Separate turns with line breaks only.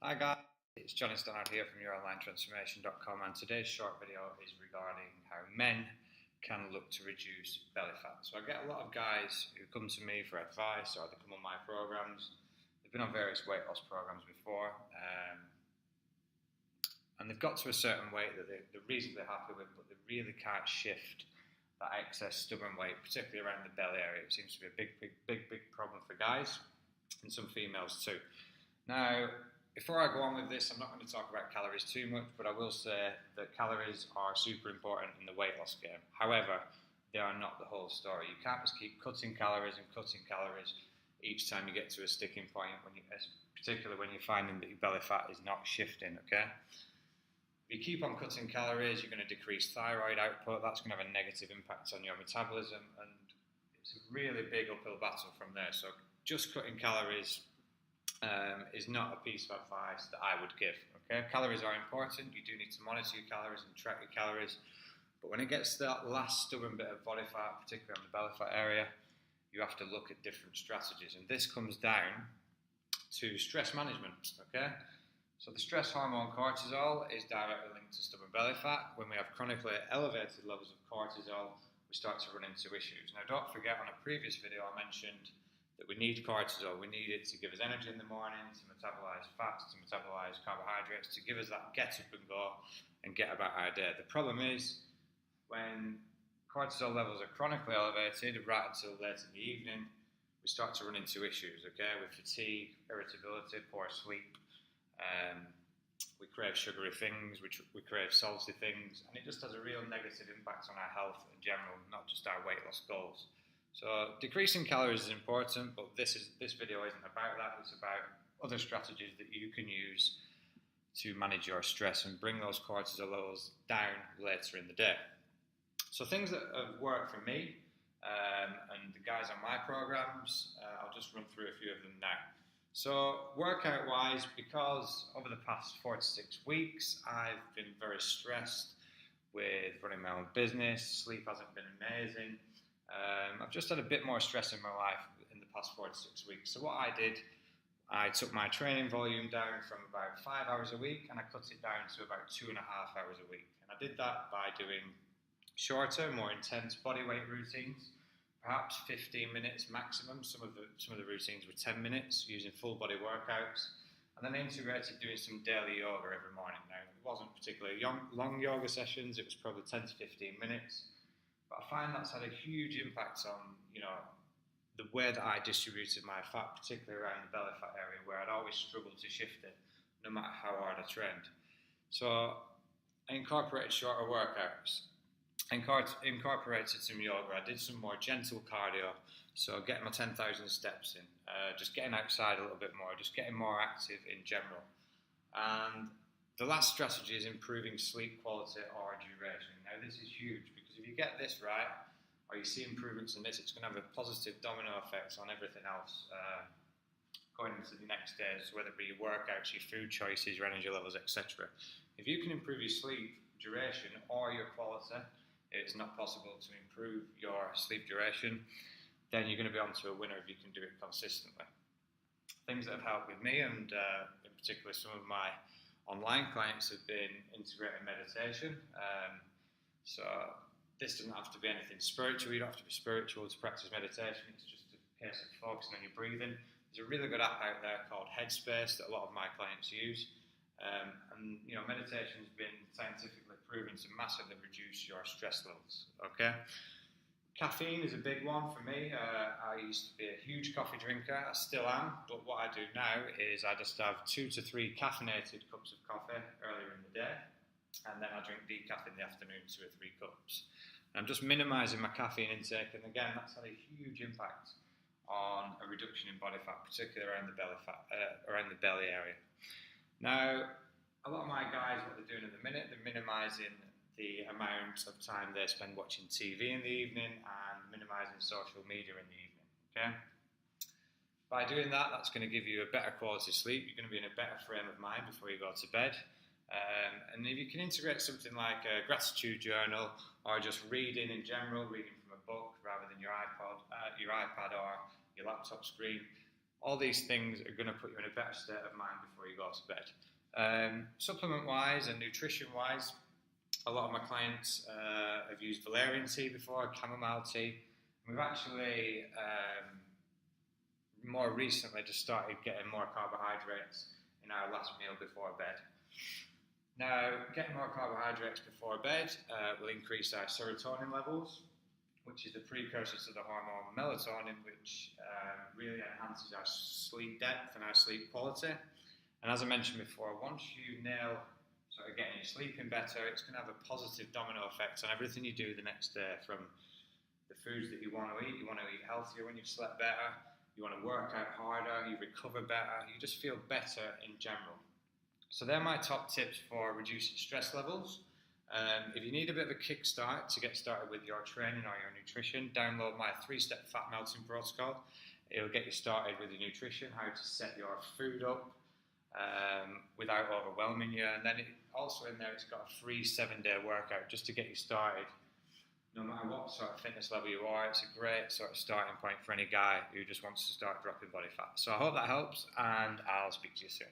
Hi guys, it's Jonny Stannard here from youronlinetransformation.com, and today's short video is regarding how men can look to reduce belly fat. So I get a lot of guys who come to me for advice, or they come on my programs. They've been on various weight loss programs before, and they've got to a certain weight that they're reasonably happy with, but they really can't shift that excess stubborn weight, particularly around the belly area. It seems to be a big problem for guys and some females too. Now, before I go on with this, I'm not going to talk about calories too much, but I will say that calories are super important in the weight loss game. However, they are not the whole story. You can't just keep cutting calories each time you get to a sticking point, particularly when you're finding that your belly fat is not shifting, okay? If you keep on cutting calories, you're going to decrease thyroid output. That's going to have a negative impact on your metabolism, and it's a really big uphill battle from there. So just cutting calories is not a piece of advice that I would give. Okay, calories are important. You do need to monitor your calories and track your calories, but when it gets to that last stubborn bit of body fat, particularly on the belly fat area, you have to look at different strategies, and this comes down to stress management. Okay, so the stress hormone cortisol is directly linked to stubborn belly fat. When we have chronically elevated levels of cortisol, we start to run into issues. Now, don't forget, on a previous video I mentioned that we need cortisol. We need it to give us energy in the morning, to metabolize fats, to metabolize carbohydrates, to give us that get up and go and get about our day. The problem is when cortisol levels are chronically elevated right until late in the evening, we start to run into issues, okay, with fatigue, irritability, poor sleep. We crave sugary things, we crave salty things, and it just has a real negative impact on our health in general, not just our weight loss goals. So decreasing calories is important, but this video isn't about that. It's about other strategies that you can use to manage your stress and bring those cortisol levels down later in the day. So things that have worked for me and the guys on my programs, I'll just run through a few of them now. So workout-wise, because over the past 4 to 6 weeks, I've been very stressed with running my own business. Sleep hasn't been amazing. I've just had a bit more stress in my life in the past 4 to 6 weeks. So what I did, I took my training volume down from about 5 hours a week, and I cut it down to about 2.5 hours a week. And I did that by doing shorter, more intense bodyweight routines, perhaps 15 minutes maximum. Some of the routines were 10 minutes, using full body workouts. And then I integrated doing some daily yoga every morning. Now, it wasn't particularly long yoga sessions. It was probably 10 to 15 minutes. But I find that's had a huge impact on, the way that I distributed my fat, particularly around the belly fat area, where I'd always struggled to shift it, no matter how hard I trained. So I incorporated shorter workouts. I incorporated some yoga. I did some more gentle cardio, so getting my 10,000 steps in, just getting outside a little bit more, just getting more active in general. And the last strategy is improving sleep quality or duration. Now, this is huge because if you get this right, or you see improvements in this, it's going to have a positive domino effect on everything else going into the next days, whether it be your workouts, your food choices, your energy levels, etc. If you can improve your sleep duration or your quality, it's not possible to improve your sleep duration, then you're going to be onto a winner if you can do it consistently. Things that have helped with me, and in particular some of my online clients, have been integrating meditation. So this doesn't have to be anything spiritual. You don't have to be spiritual to practice meditation. It's just a case of focusing on your breathing. There's a really good app out there called Headspace that a lot of my clients use. And meditation's been scientifically proven to massively reduce your stress levels. Okay. Caffeine is a big one for me. I used to be a huge coffee drinker. I still am, but what I do now is I just have 2 to 3 caffeinated cups of coffee earlier in the day, and then I drink decaf in the afternoon, 2 or 3 cups. And I'm just minimising my caffeine intake, and again, that's had a huge impact on a reduction in body fat, particularly around the belly area. Now, a lot of my guys, what they're doing at the minute, they're minimising the amount of time they spend watching TV in the evening and minimising social media in the evening. Okay. By doing that, that's going to give you a better quality sleep. You're going to be in a better frame of mind before you go to bed. And if you can integrate something like a gratitude journal, or just reading in general, reading from a book rather than your iPad or your laptop screen, All these things are going to put you in a better state of mind before you go to bed. Supplement-wise and nutrition-wise, a lot of my clients have used valerian tea before, chamomile tea. We've actually more recently just started getting more carbohydrates in our last meal before bed. Now, getting more carbohydrates before bed will increase our serotonin levels, which is the precursor to the hormone melatonin, which really enhances our sleep depth and our sleep quality. And as I mentioned before, once you nail sort of getting your sleeping better, it's going to have a positive domino effect on everything you do the next day, from the foods that you want to eat. You want to eat healthier when you've slept better, you want to work out harder, you recover better, you just feel better in general. So they're my top tips for reducing stress levels. If you need a bit of a kickstart to get started with your training or your nutrition, download my 3-step fat melting protocol. It'll get you started with your nutrition, how to set your food up without overwhelming you. And then also in there, it's got a free 7-day workout just to get you started. No matter what sort of fitness level you are, it's a great sort of starting point for any guy who just wants to start dropping body fat. So I hope that helps, and I'll speak to you soon.